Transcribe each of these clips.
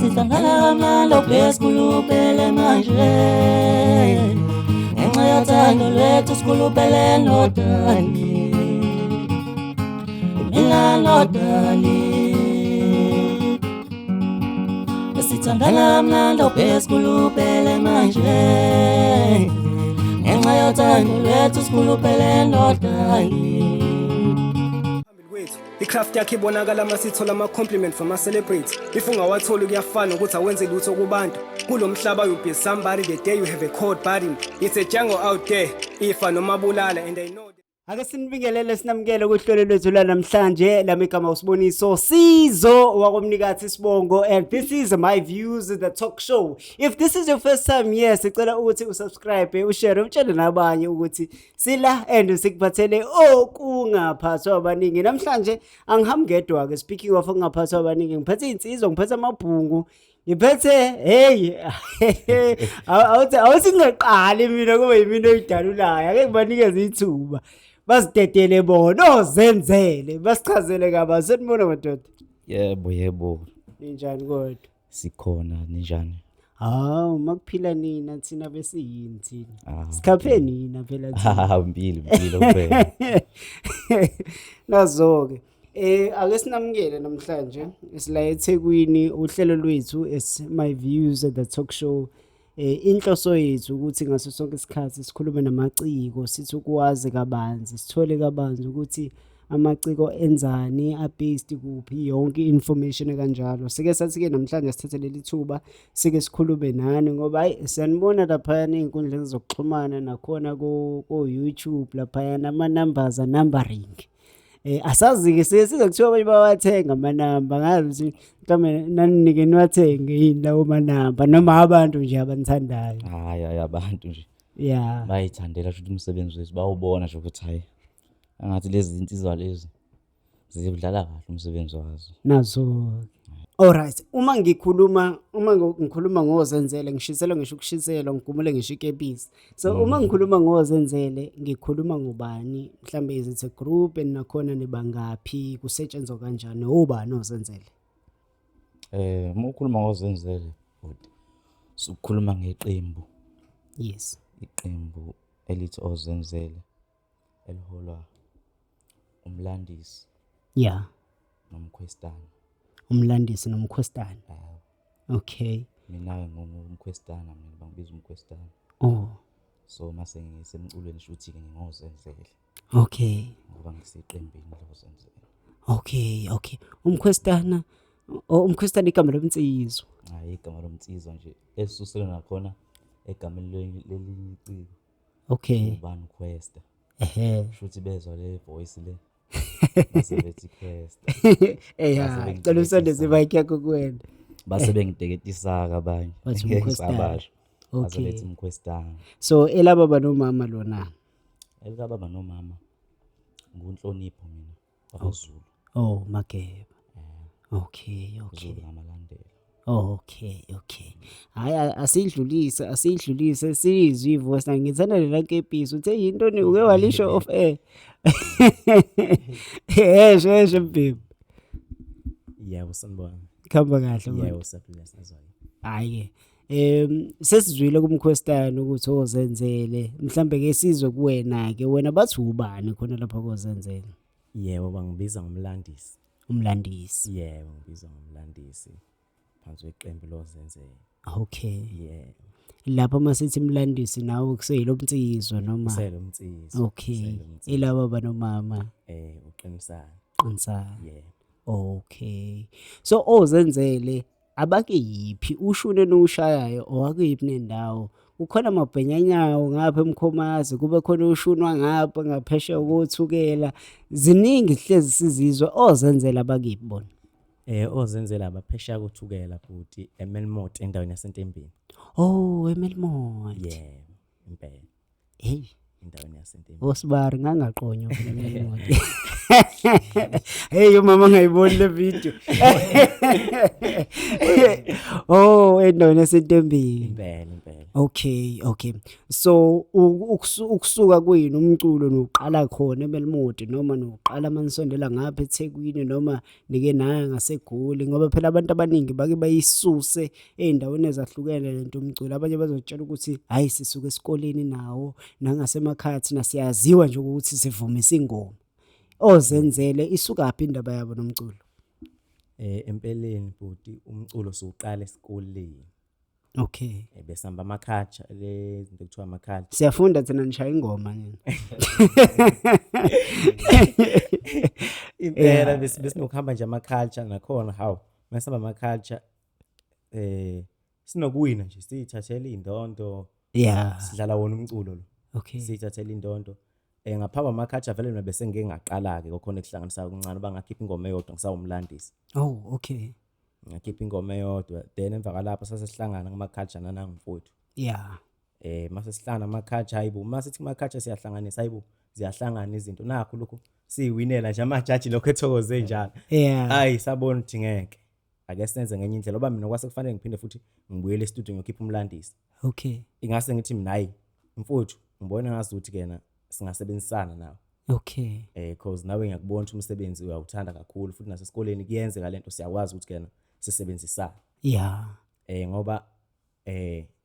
Sithandana lokesikhulupele manje ngenxa yothando lwethu sikhulupele nodali mina nodali Sithandana lokesikhulupele manje ngenxa yothando lwethu sikhulupele nodali icraft yakhe ibonakala masithola ama-compliment from ama-celebrity if ungawatholi kuyafana ukuthi awenze lutho kubantu kulo mhlaba you'll be somebody the day you have a cold body it's a jungle out there ifa noma bulala and I know Ake sinibingelele sinamukele kuhlelo lwethu namhlanje lami igama uSiboniso Sizo wakomnikazi Sibongo and this is my views the talk show. If this is your first time yes sicela ukuthi usubscribe ushare utshele nabanye ukuthi sila and sikuphathele okungaphathwa abaningi namhlanje angihambi ngedwa ke speaking of okungaphathwa abaningi ngiphethe insizwa ngiphethe amabhungu ngiphethe hey awuthi ngaqali mina kube yimina oyidalulayo ake ngibanikeze ithuba basidedele bona ozenzele basichazele kabi senibona madoda yebo ninjani kodwa sikhona ninjani makuphila nina thina besiyini thina sikhaphe nina phela thina mpilo kuphela nazo-ke ake sinamukele namhlanje sila eThekwini uhlelo lwethu is my views at the talk show inhloso yethu ukuthi ngaso sonke isikhathi sikhulume namaciko sithi ukwazi kabanzi sithole kabanzi ukuthi amaciko enzani abased kuphi yonke information kanjalo sike sathi ke namhlanje sithathele lithuba sike sikhulume nani ngoba hayi siyanibona lapha einkundleni zokuxhumana nakhona ko YouTube lapha ama numbers are numbering asazi-ke sizokuthiwa abanye bawathenga amanamba ngazi ukuthi mhlawumbe naninike niwathenge yini lawo manamba noma abantu nje abanithandayo hayi abantu nje bayithandela ukuthi umsebenzi wethu bawubona nje ukuthi hayi angathi lezi insizwa lezi zidlala kahle umsebenzi wazo nazo. Alright, uma ngikhuluma ngozenzele ngishisela ngisho ukushiselwa ngigumule ngisho ikepisi. So uma ngikhuluma ngozenzele ngikhuluma ngobani mhlambe is it a group nakhona nibangaphi kusetshenzwa kanjani ubani ozenzele? Uma ukhuluma ngozenzele futhi ukukhuluma ngeqembu. Yes. Iqembu elithi ozenzele eliholwa umlandisi. Yeah. Nomkhwestana. Umlandisi nomkhwestana. Okay. Mina ngumkhwestana mina bangibiza umkhwestana. So mase ngisemculweni shuthi ke ngingozenzele. Okay. Ngoba ngiseqembini lozenzele. Okay. Umkhwestana igama lomtsizwa. Hayi igama lomtsizwa nje esusele nakhona egameni leliciko. Okay. Ubani ukhwesta. Shuthi bezwa le voice le. Base bethi khwesta. Cela usondeze mic yakho kuwena. Base bengiteketisa abanye. Ngisabasho. Base bethi umkhwestana. So elababa nomama lona. Elababa nomama ngunhlonipho mina abaZulu. Mageba. Okay. Zulu ngamalandela. Okay. Hayi asidlulise sizwe ivoice ngithanda lela nkepisi uthe yinto ni uke walisho off air. Sheshe mbebe. Yebo sanibona. Khamba kahle. Yebo saphila sizwayo. Hayi sesizwile kumkhwestana ukuthi ozenzele mhlambe ke sizwe kuwena ke wena bathi ubani khona lapha kozenzele. Yebo bangibiza ngomlandisi. Umlandisi. Yebo ngibiza ngomlandisi. Phansi weqembu lozenzele. Okay. Yebo. Lapha masithi umlandisi nawe kuseyilomtsizwa noma kuseyilomtsizwa. Okay. Ilaba banomama. Uqinisana. Yebo. Okay. So ozenzele abake yipi ushune noshayayo owakuyiphi nendawo ukhona amabhenyanyawo ngapha eMkhomazi kube khona ushunwa ngapha ngapheshe ukuthukela ziningi hlezi sizizwe ozenzela abakipi bona. Ozenzela abaphesha ukuthukela futhi eMelmont endaweni yaseNtembeni. eMelmont. Yeah, impela. Hey, endaweni yaseNtembeni. Osibari ngangaqonywa mina. Hey mama ngayiboni le video. Oh, endaweni yaseNtembeni. Impela. Okay. So ukusuka kuyini umculo noqala khona eMelmodi noma noqala manisondela ngapha eThekwini noma nike naye ngaseGoli ngoba phela abantu abaningi bake bayisuse eindaweni ezahlukene lento umculo. Abanye bazotshela ukuthi hayi sisuka esikoleni nawo nangasemakhaya thina siyaziwa nje ukuthi sivumisa ingoma. Ozenzele isukaphi indaba yabo nomculo? Empeleni bhuti umculo soqala esikoleni. Okay. Besamba amakhatsha le zinto kuthiwa amakhatsha. Siyafunda thina nishaya ingoma nini. Impela besinokuhamba nje amakhatsha nakhona hawu. Masamba amakhatsha sinokuwina nje sithathela indondo. Yeah. Sidlala wona umculo lo. Okay. Sithathela indondo. Ngaphaba amakhatsha vele mina bese ngeke ngaqala ke khona ekuhlanganisa kuncane bangakhipha ingoma eyodwa ngisawumlandisi. Oh, okay. Ngakhipha ingoma eyodwa then emva kalapho sasesihlangana ngamakhatsha nanangumfowethu. Yeah. Mase sihlangana amakhatsha hayibo mase sithi amakhatsha siyahlanganisa hayibo ziyahlangana izinto nakho lokho siyiwinela nje amajaji lokho ethokoze njalo. Yeah. Hayi sabona ukuthi ngeke ake senze ngenye indlela oba mina kwase kufanele ngiphinde futhi ngibuyele e-studio ngiyokhipha umlandisi. Okay. Ingase ngithi mina hayi mfowethu ngibona ngazuthi kena singasebenzisana nawe. Okay. Because nawe ngiyakubona ukuthi umsebenzi uyawuthanda kakhulu futhi nasesikoleni kuyenzeka lento siyakwazi ukuthi kena sisebenzisana. Yeah. Ngoba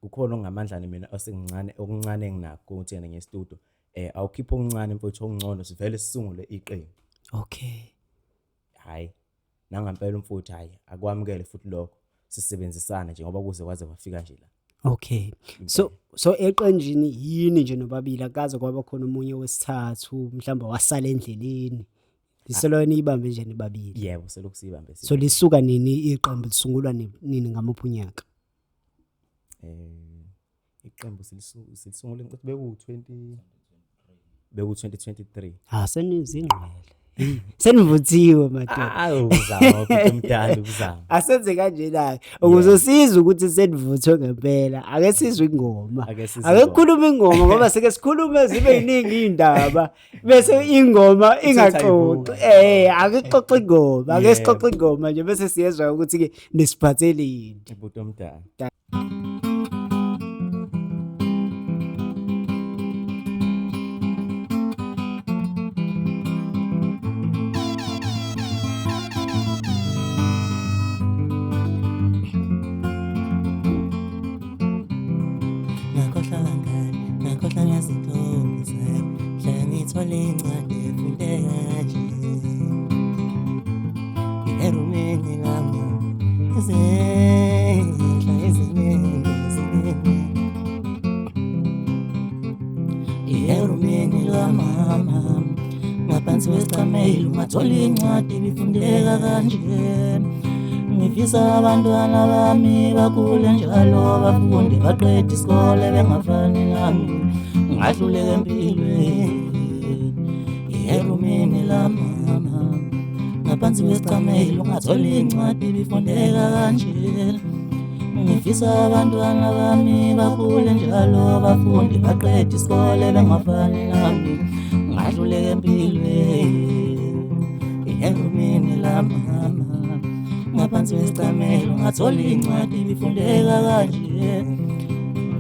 kukhona ongamandla mina osengincane okuncane enginakho ukuthi yena ngestudio awukhipha okuncane mfowethu okungcono sivele sisungule iqembu. Okay. Hayi nangampela umfowethu hayi akwamukele futhi lokho sisebenzisana nje ngoba kuze kwaze kwafika nje la. Okay. So eqenjini yini nje nobabili akaze kwaba khona umunye wesithathu mhlamba wasala endleleni. Liselweni ibambe nje nibabili. Yebo selokhu sibambe. So lisuka nini iqembu lisungulwa nini ngamaphi unyaka? Iqembu silisungule ngithi beku 2023. Senizingqele. Senivuthiwe madoda. Uzama ukuthi umdala uzama. Asenze kanje la ukuzosiza ukuthi senivuthwe ngempela. Ake sizwe ingoma. Ake kukhuluma ingoma ngoba sike sikhulume zibe yiningi indaba bese ingoma ingaxoxi. Ake xoxe ingoma. Ake sixoxe ingoma nje bese siyezwa ukuthi ke nisiphathele yini. Ubuto umdala. Nakhohlwa ngezintombi zami hlala ngithola incwadi efundeka nje erumini lami izehla eziningi erumini lwamama ngaphansi kwesicamelo ungathola incwadi ibifundeka kanje ngifisa abantwana bami bakhule njalo bafunde baqede isikole bengafani nami ngadluleka empilweni erumini lamama ngaphansi kwesicamelo ungathola incwadi ibifundeka kanje ngifisa abantwana bami bakhule njalo bafunde baqede isikole bengafani nami ngadluleka empilweni erumini lamama ngaphansi kwesicamelo ungathola incwadi ibifundeka kanje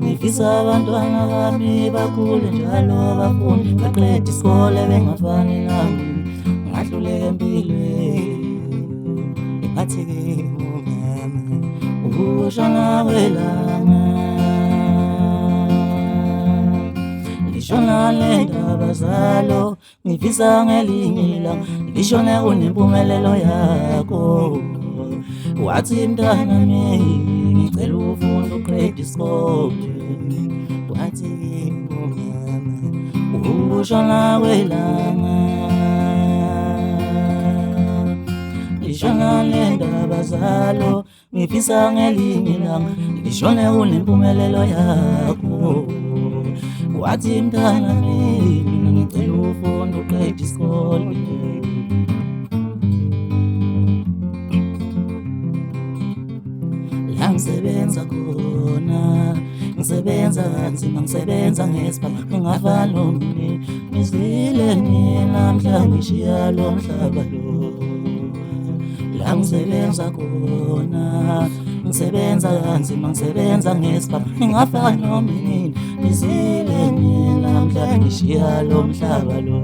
ngifisa abantwana bami bakhule njalo bafunde baqede isikole bengafani nami ngadluleka empilweni iphatheke umama ukushona kwelanga lishona lendaba zalo ngifisa ngelinye ilanga lishone kunempumelelo yakho wathi mntana ngicela ufunda uqede isikole wathi umama ushona kwelanga lishona lendaba zalo ngifisa ngelinye ilanga lishone kunempumelelo yakho wathi mntana ngicela ufunda uqede isikole ngisebenza khona ngisebenza kanzima ngisebenza ngesibhamu ngingafani nomnini ngizile namhla ngishiya lo mhlaba lo la ngisebenza khona ngisebenza kanzima ngisebenza ngesibhamu ngingafani nomnini ngizile namhla ngishiya lo mhlaba lo.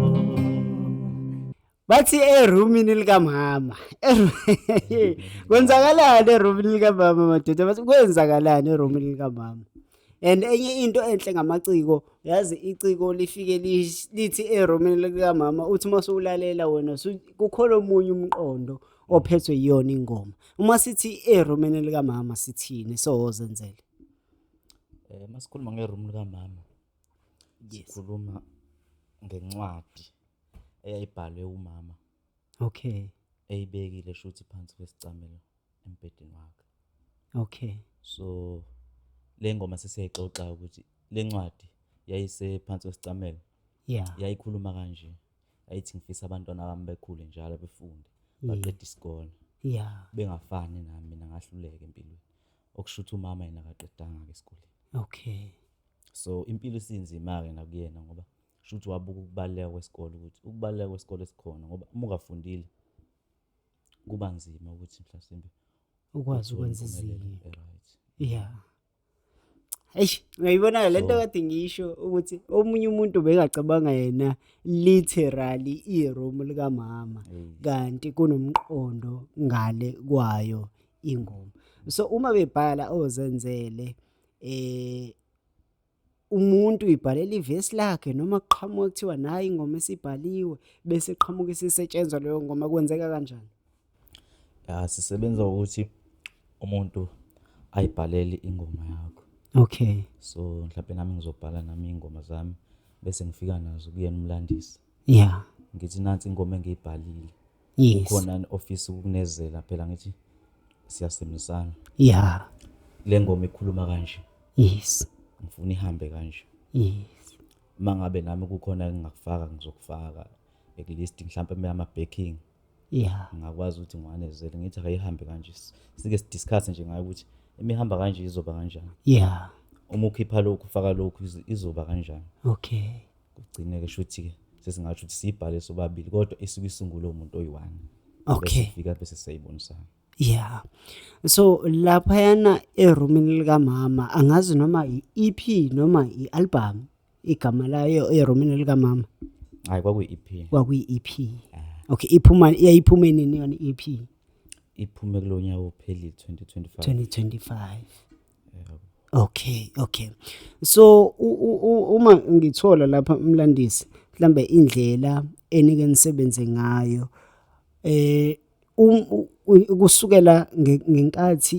Bathi erumini likamama. Kwenzakalani erumini likamama madoda? Bathi kwenzakalani erumini likamama? And enye into enhle ngamaciko, yazi iciko lifike lithi erumini likamama uthi masulalela wena kukhona omunye umqondo ophethwe yiyona ingoma. Uma sithi erumini likamama sithini sozenzele? Masikhuluma ngeroom likamama. Sikhuluma ngencwadi eyayibhalwe umama. Okay. Eyibekile shuthi phansi kwesicamelo embedeni wakhe. Okay. So le ngoma sesiyayixoxa ukuthi le ncwadi yayise phansi kwesicamelo. Yeah. Yayikhuluma kanje. Ayithi ngifisa abantwana bami bekhule njalo befunde. Baqede isikole. Yeah. Bengafani nami mina ngahluleka empilweni. Okushuthi umama yena akaqedanga esikoleni. Okay. So impilo isinzima ke nakuyena ngoba shuthi wabuka ukubaleka kwesikole ukuthi ukubaleka kwesikole esikhona ngoba uma ungafundile kuba nzima ukuthi mhlasimbe ukwazi ukwenza izinto. Right. Yeah. Ngiyibona lento kade ngisho ukuthi omunye umuntu bekacabanga yena literally iroom likamama kanti kunomqondo ngale kwayo ingoma. So uma bebhala ozenzele umuntu ibhalela ivesi lakhe noma kuqhamuka kuthiwa nayi ingoma esibhaliwe bese qhamuka isisetshenzwa leyo ngoma kwenzeka kanjani? Sisebenza ukuthi umuntu ayibhalele ingoma yakho. Okay. So mhlawumbe nami ngizobhala nami ingoma zami bese ngifika nazo kuyena umlandisi. Yeah. Ngithi nansi ingoma engiyibhalile. Yes. Ukhona office ukunezela phela ngithi siyasebenzisana. Yeah. Le ngoma ikhuluma kanje. Yes. Ngifuna ihambe kanje. Yes. Mangabe nami kukhona engingakufaka ngizokufaka eklist mhlawumbe ama backing. Yeah. Ngakwazi ukuthi ngiwanezele ngithi akayihambe kanje. Sike sidiscuss nje ngayo ukuthi imihamba kanje izoba kanjani. Yeah. Uma ukhipha lokhu ufaka lokhu izoba kanjani. Okay. Kugcine ke shuthi ke sesingathi ukuthi sibhale sobabili kodwa isuke isungule umuntu oyi1. Okay. Sifika bese siyayibonisana. Yeah. So lapha yana erumini likamama angazi noma iEP noma ialbum igama layo erumini likamama. Hayi kwakuyi-EP. Kwakuyi-EP. Okay, iyayiphuma nini yona iEP? Iphume kulonyaka ophelile 2025. 2025. Okay. So uma ngithola lapha umlandisi mhlambe indlela enike nisebenze ngayo kusukela ngenkathi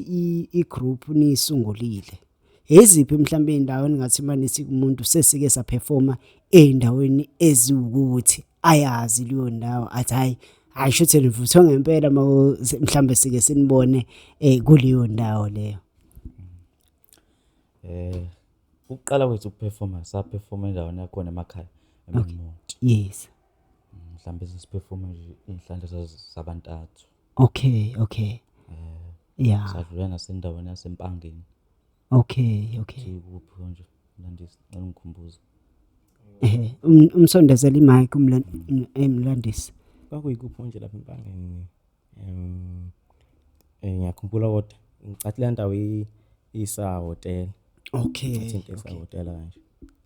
igroup nisungulile. Eziphi mhlambe indawo ningathi manisi kumuntu sesike sa performa endaweni eziwukuthi ayazi leyo ndawo athi hayi ayisho nivuthwe ngempela mhlambe sike sinibone kuleyo ndawo leyo. Ukuqala kwethu ukuperforma saperforma endaweni yakhona emakhaya eMonti. Yes. Mhlambe sisiperforma nje inhlanhla zabantathu. Okay. Yeah. Sadlula nasendaweni yaseMpangeni. Okay. Kuphi konje mlandisi ngikhumbuza. Umsondezela imic umlandisi. Kwakuyikuphi nje lapha eMpangeni. Ngiyakhumbula kodwa ngicathi le ndawo isa hotel. Okay. Into esa hotel kanje.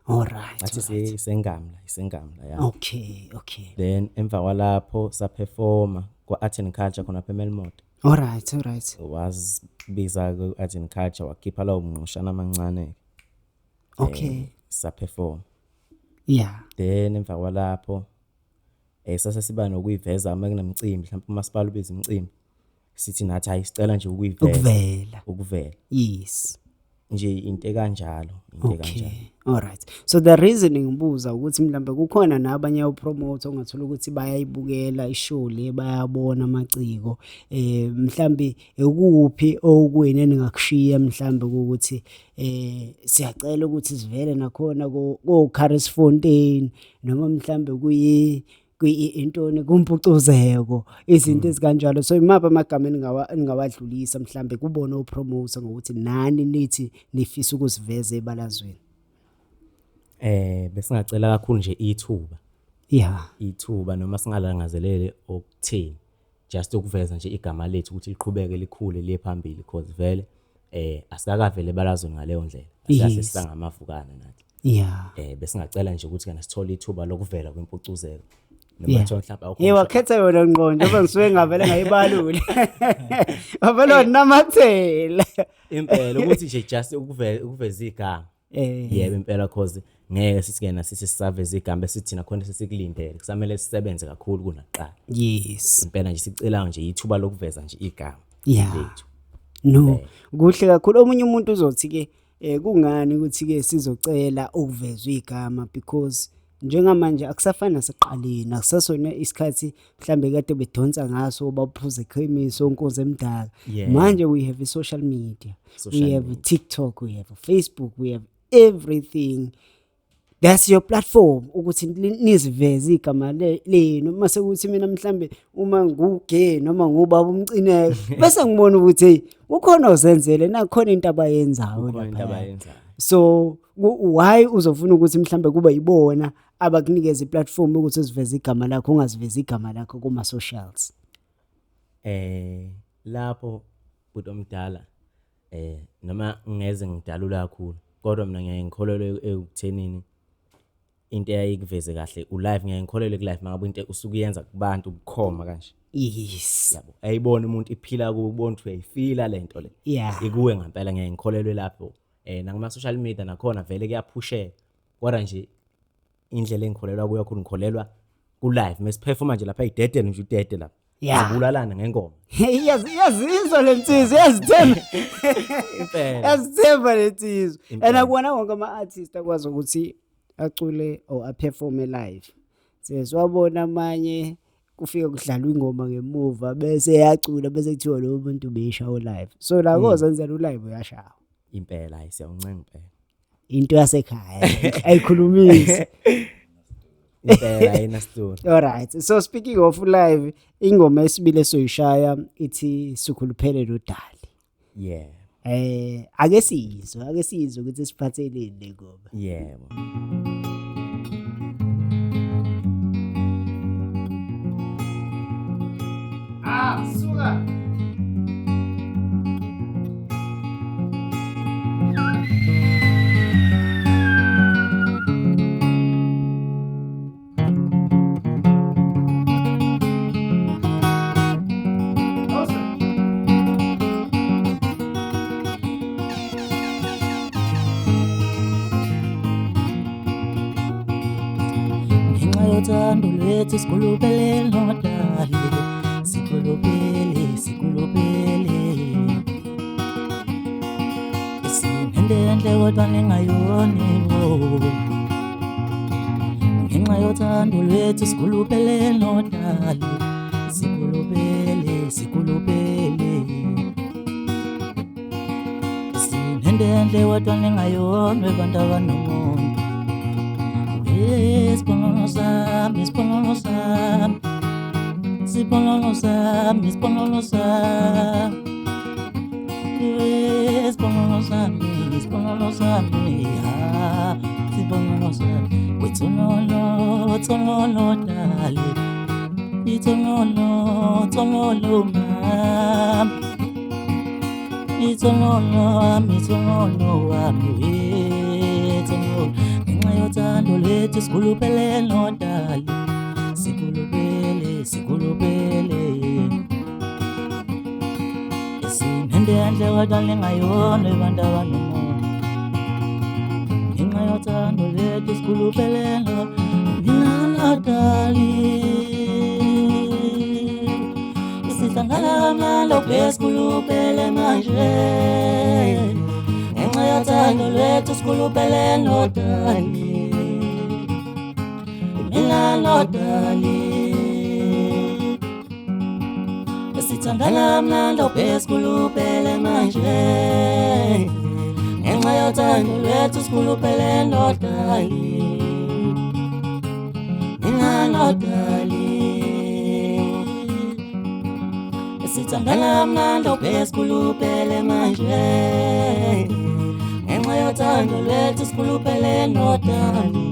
All right. Athi isengamla ya. Okay. Then emva kwalapho sa performa kwa Art and Culture khona lapha eMelmont. All right. Was biza ku Art and Culture wakhipha lawo mnqushana amancane. Okay. Sa perform. Yeah. Then emva kwalapho sasa siba nokuyiveza uma kunemicimbi mhlawumbe umasipala ubiza imicimbi sithi nathi ayisicela nje ukuvela. Yes. Nje into kanjalo. All right. So the reason ngibuza ukuthi mhlambe kukhona nabanye upromoter ongathola ukuthi bayayibukela ishow le bayabona amaciko mhlambe ekuphi okuwena ningakushiya mhlambe ukuthi siyacela ukuthi sivele nakhona ko Caris Fontaine noma mhlambe intoni kumpucuzeko izinto ezikanjalo. So imaphi amagama ningawadlulisa mhlambe kubona opromoter ngokuthi nani nithi nifisa ukuziveza ebalazweni? Besingacela kakhulu nje ithuba. Yeah. Ithuba noma singalangazelele okuthini just ukuveza nje igama lethu ukuthi liqhubeke likhule liye phambili because vele asikakavele ebalazweni ngaleyo ndlela. Asase sisangamavukana nathi. Yeah. Besingacela nje ukuthi kana sithole ithuba lokuvela kwempucuzeko. Noma mhlawumbe wakhetha yona ngqondo ngoba ngisuke ngavele ngayibalule. Avela namathela. Impela ukuthi nje just ukuveza igama. Yebo impela cause ngeke sithi kena sisaveza igama bese thina khona sesikulindele kusamele sisebenze kakhulu kunaqala. Yes. Impela nje sicela nje ithuba lokuveza nje igama lethu. No, kuhle kakhulu. Omunye umuntu uzothi ke kungani ukuthi ke sizocela ukuvezwa igama because njengamanje akusafana naseqaleni, akusasona isikhathi mhlambe kade bedonsa ngaso baphuze iqhemiso onkoze emdaka. Manje we have a social media, we have TikTok, we have Facebook, we have everything. That's your platform ukuthi niziveze igama lenu mase ukuthi mina mhlambe uma nguge noma ngubaba umcineke bese ngibona ukuthi hey ukhona ozenzele nakhona into abayenzayo lapha. So why uzofuna ukuthi mhlambe kuba yibona abakunikeza iplatform ukuthi uziveze igama lakho ungazivezi igama lakho kuma socials? Lapho buto omdala noma ngeze ngidalula kakhulu kodwa mina ngiyangikholelwa ekuthenini into ayikuveze kahle ulive ngiyangikholelwa ku live mangabe into usukuyenza kubantu ukukhoma kanje. Yes. Yabo ayibona umuntu iphila kubona ukuthi uyayifila lento le. Ikuwe ngempela ngiyangikholelwa lapho. Nakuma social media nakhona vele kuyaphusheka kodwa nje indlela engikholelwa kuyo kakhulu ngikholelwa ku live mesiperforma nje lapha idede nje udede lapha. Abulalana ngengoma. Yazizwa lensizwe yazithemba. Impela. Yazithemba lensizwe. And akubona wonke ama artists akwazi ukuthi acule or aperforme live. Seswabona amanye kufika kudlalwa ingoma ngemuva bese yacula bese kuthiwa lo muntu beshawo live. So la kozenzela ulive uyashawa. Impela ayisiyoncenga impela. Into yasekhaya ayikhulumisi. Impela ayina story. All right. So speaking of live, ingoma esibile soyishaya ithi Sikhuluphele Dali. Yeah. Ake sizwe ukuthi siphatheleni le ngoma. Yebo. Suka. Uthando lwethu sikhuluphele Dali, sikhuluphele sinendele kodwa ningayoni ngenxa yothando lwethu sikhuluphele Dali, sikhuluphele sinendele kodwa ningayoni bantu abanomuntu. Sipololo sami, sipololo sami, sipololo sami, sipololo sami, sipololo sami, sipololo sami, sipololo sami. Wetololo, tololo Dali, itololo, tololo mami, itololo ami, itololo ami, itololo. Yothando lwethu sikhuluphele Dali, sikhuluphele sinendele kodwa ningayona bantu abanomuntu. Ngenxa yothando lwethu sikhuluphele Dali, sihlangana nalo besikhuluphele manje. Ngenxa yothando lwethu sikhuluphele Dali, Dali, sithandana mnandi besikhuluphele manje. Ngenxa yothando lwethu sikhuluphele Dali, Ingano darling Sithandana mnando besikhulupele manje Ngenxa yothando lwethu sikhulupele no darling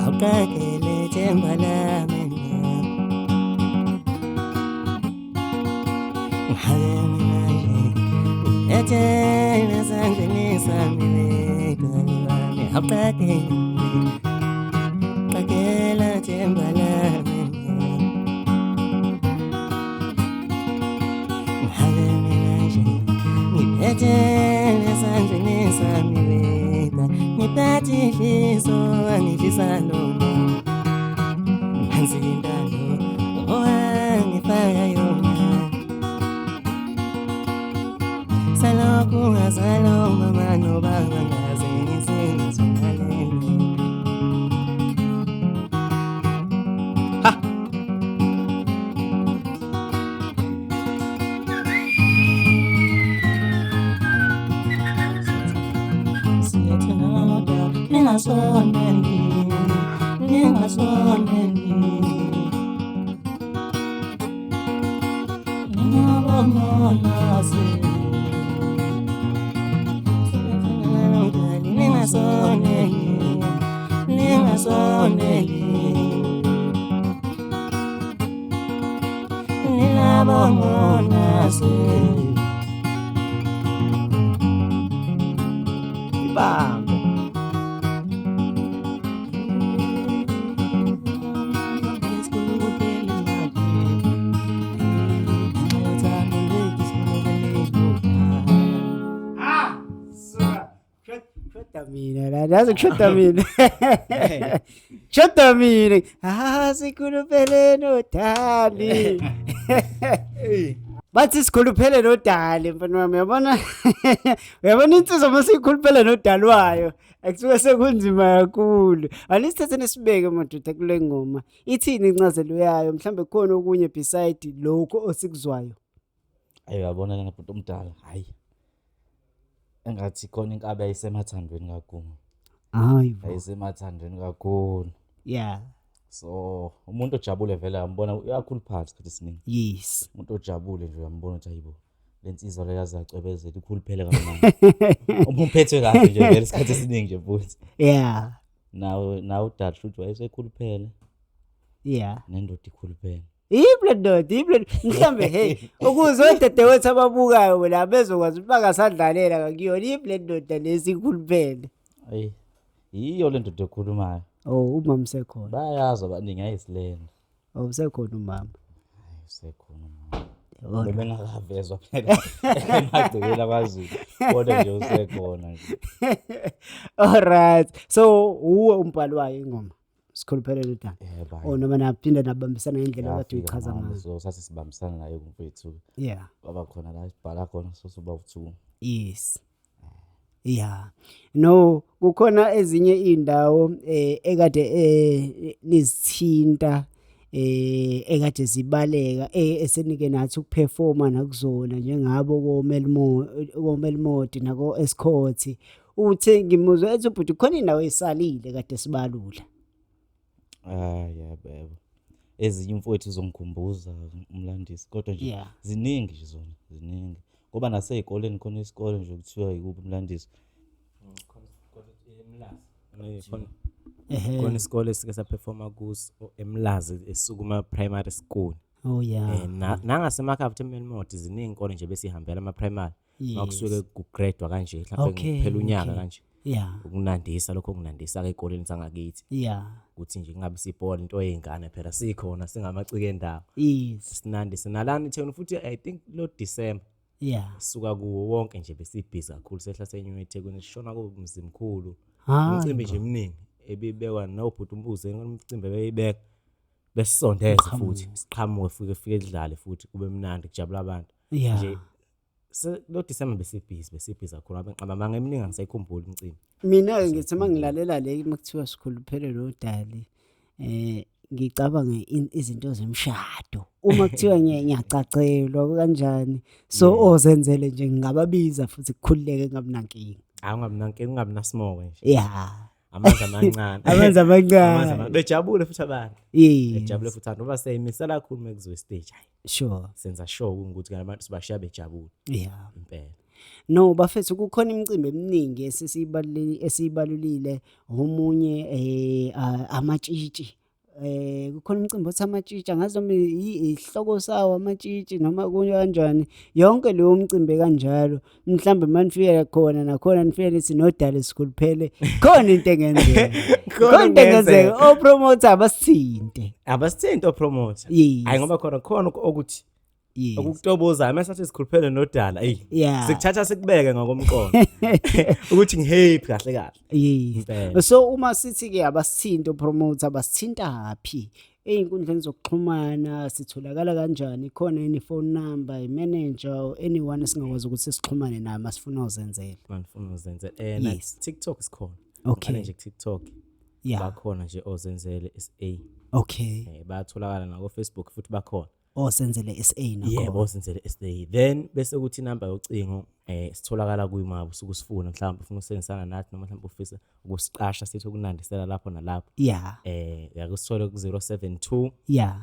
Awukakele themba lami Ethena sandleni sami wegani wami Awukakela themba lami Ethena sandleni sami Nipati fiso anifisa lona Hanzindalo Nifaya yona Saloku hazalo mama no baba ngaze ngisenzo ngaleni Ningasoneli Ningabomona se Ningasoneli Ningabomona se Bang mina nazi kushoda mina kushoda mina sikhulupele nodali bathi sikhuluphele nodali mfana wami uyabona uyabona insizwa masikhuluphele nodali wayo akusuke sekunzima kakhulu alisithathe nesibeke madoda kule ngoma ithini incazelo yayo mhlambe khona okunye beside lokho osikuzwayo Yabona lana bhuti omdala hayi engathi khona inkabi ayisemathandweni kakhulu hayi ayisemathandweni kakhulu yeah so umuntu ojabule vele uyambona uyakhuluphala isikhathi esiningi yes umuntu ojabule nje uyambona ukuthi hayibo lensizwa le yazacwebezela ikhuluphele kamnandi umphethwe kahle nje vele isikhathi esiningi nje futhi yeah nawo udala futhi wayesekhuluphele yeah nendoda ikhuluphele iblood mhlambe hey ukuze odadewethu ababukayo wena bezokwazi ukuthi bangasadlalela kakuyona iblood lesikhuluphele ayi yiyo le ndoda ekhulumayo umama usekhona bayazi abaningi ayisilena usekhona umama usekhona umama bengakavezwa phela emagcekeni kwaZulu kodwa nje usekhona nje alright so uwe umbhalo wayo ingoma sikhuluphele lodala noma naphinda nabambisana ngendlela kade uyichaza ngayo so sathi sibambisana naye kumfethu yeah baba khona la sibhala khona sosuba u2 yes yeah no kukhona ezinye indawo ekade nizithinta ekade zibaleka esenike nathi ukuperforma nakuzona njengabo koMelmodi nako Escort uthe ngimuzwe ethi ubhuti khona indawo esalile kade sibalula yeah bebo ezinye umfowethu uzongikhumbuza umlandisi kodwa nje ziningi nje zona ziningi ngoba nasey'koleni khona isikole nje ukuthiwa yikuphi umlandisi khona isikole esike saperforma kuso eMlazi esukuma primary school yeah nangasemakhaya futhi eMelmodi ziningi inkolo nje besihambela ama-primary makusuke kugradwa kanje mhlawumbe kuphela unyaka kanje yeah ukunandisa lokho kunandisa ke ekoleni sangakithi ukuthi nje kungabe sibhola into eyingane phela sikhona singamacike endawo sinandi sinalana itheni futhi I think lo December suka kuwo wonke nje besibhizi kakhulu sehla senyunyethe kunishona kumzimkhulu umcimbi nje eminingi ebibekwa nobhuti umbuze ngomcimbi beyibeka besisondeze futhi siqhamuke fike edlale futhi kube mnandi kujabula abantu nje lo December besibhizi kakhulu abamanga eminingi angisayikhumbuli imicimbi. Mina ngithi mangilalela le makuthiwa sikhuluphele lo dali ngicabanga izinto zemshado uma kuthiwa ngiyacacelwa kanjani so ozenzele nje ngababiza futhi kukhululeke ngabunankingi Ungabi nasmoke nje. yeah Amanzi amancane. amanzi amancane Bejabule futhi abantu. yes Bejabule futhi abantu ngoba seyimisela kakhulu mekuzwe stage. sure Senza show ukuthi abantu sibashiya bejabule yeah impela. no bafethu kukhona imicimbi eminingi esibalulile omunye amatshitshi kukhona imicimbi othi amatshitshi angazi noma ihloko sawo amatshitshi noma kunye kanjani yonke leyo mcimbi kanjalo mhlambe manifika khona nakhona nifike nithi nodala esikhuluphele khona into engenzeka khona into engenzeka o promoter abasithinte o promoter Yes. hayi ngoba khona ukuthi yes okukutoboza mase sikhuluphele nodala Yeah. sikuthatha sikubeke ngokomqondo ukuthi ngihappy kahle yes Impela. so uma sithi ke abasithinte o promoter basithinta happy einkundleni zokuxhumana sitholakala kanjani khona any phone number imanager or anyone esingakwazi ukuthi sixhumane naye masifuna uzenzela manifuna uzenze Yes. TikTok isikhona Okay. nje TikTok yeah bakhona nje ozenzele SA okay bayatholakala na ku Facebook futhi bakhona osenzele SA yebo nakho ozenzele SA then bese kuthi number yocingo sitholakala kuyimabo usukusifuna mhlawumbe ufuna ukusebenzisana nathi noma mhlawumbe ufisa ukusiqasha sithi ukunandisela lapho nalapho yeah yakusithole ku 072 yeah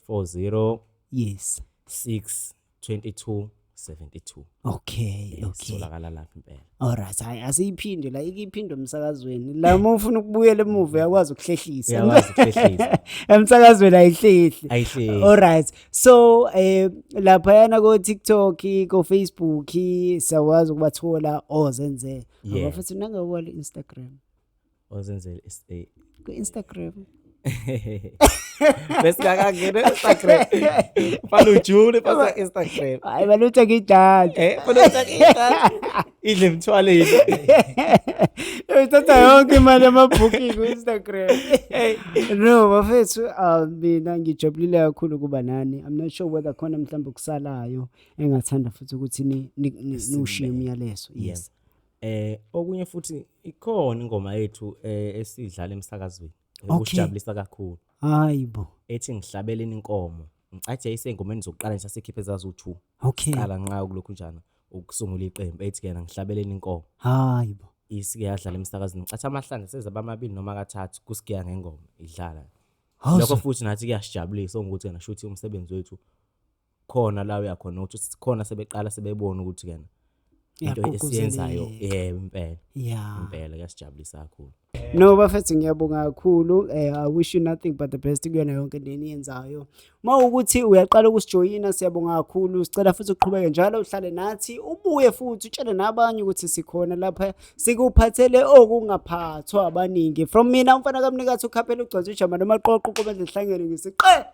40 yes 622 72 okay sitholakala lapho impela alright hayi asiyiphinde la ikiphinde umsakazweni la uma ufuna ukubuyela emuva yakwazi ukuhlehlisa Uyakwazi ukuhlehlisa. emsakazweni ayihlehli Ayihlehli. alright so lapha yana ko TikTok ko Facebook siyakwazi ukubathola ozenzele Yeah. ngoba futhi nangawala Instagram ozenzele SA ku Instagram bese ngakangena Instagram fana ujule pasa Instagram hayi balutha ngidala fana uthakita idle mthwaleni uthatha yonke imali yamabooking ku Instagram no bafethu mina ngijabulile kakhulu kuba nani I'm not sure whether khona mhlawumbe kusalayo engathanda futhi ukuthi nishiye umyalezo yes okunye futhi ikhona ingoma yethu esidlala emsakazweni Okay. ukujabulisa kakhulu hayibo ethi ngihlabeleni inkomo ngicathi yayisengomeni zokuqala nje sasekhiphe zazu2 okay qala nqa kulokhu njana ukusungula iqembu ethi kena ngihlabeleni inkomo hayibo isike yadlala emsakazweni ngicathi amahlandla sezaba amabili noma kathathu kusikiya ngengoma idlala Awesome. lokho futhi nathi kuyasijabulisa ukuthi kena shuthi umsebenzi wethu khona la uyakhona ukuthi khona sebeqala sebebona ukuthi kena into esiyenzayo impela yeah impela kuyasijabulisa kakhulu no bafethu ngiyabonga kakhulu I wish you nothing but the best kuyona yonke leni yenzayo mawukuthi uyaqala ukusijoyina siyabonga kakhulu sicela futhi uqhubeke njalo uhlale nathi ubuye futhi utshele nabanye ukuthi sikhona lapha sikuphathele okungaphathwa abaningi from mina umfana kaMnikathi ukhaphela ugcotshwa ijama nomaqoqo kuba lehlangene ngisiqe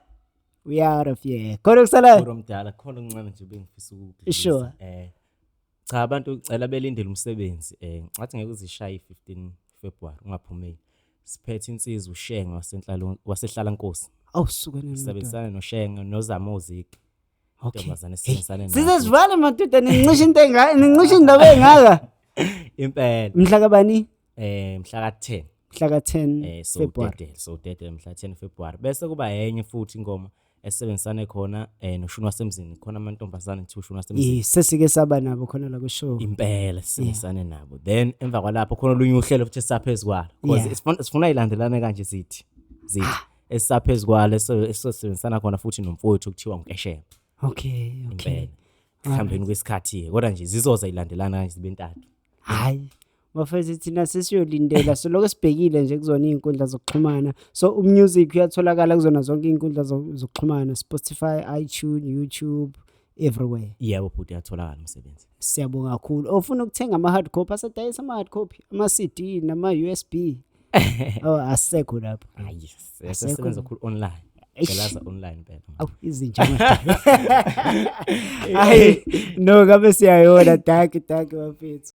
we are of yeah khona kusala omdala khona uncane nje bengifisa Sure. cha abantu cela belindele umsebenzi ngathi ngeke uzishaye 15 February ungaphumeli siphethe insizwa uShenga wasehlala Nkosi awusukene sisebenzisana noShenga noZamozik ntombazane sisebenzisane sizesivale madoda nincisha into engaka nincisha indaba engaka impela mhla kabani mhla ka10 mhla ka10 February so date mhla 10 February bese kuba yenye futhi ingoma esebenzisane khona noShuni wasemzini khona amantombazane nthi uShuni wasemzini sesike saba nabo khona la ku show impela sisebenzisane nabo then emva kwalapho khona olunye uhlelo futhi esaphezkwalo Yeah. because sifuna ilandelane kanje zithi esaphezkwalo esisebenzisana khona futhi nomfowethu okuthiwa uNkeshela okay impela kuhambeni kwesikhathi kodwa nje zizoza ilandelana kanje zibe ntathu hayi bafethu thina sesiyolindela so lokho sibhekile nje kuzona izinkundla zokuxhumana so umusic uyatholakala kuzona zonke izinkundla zokuxhumana Spotify iTunes YouTube everywhere yebo futhi yatholakala umsebenzi siyabonga kakhulu ofuna ukuthenga ama hard copy asadayisa ama hard copy ama CD nama USB asekho lapho hayi sesebenza kakhulu online ngelaza online phela awu izinja hayi no ngabe siyayona dark bafethu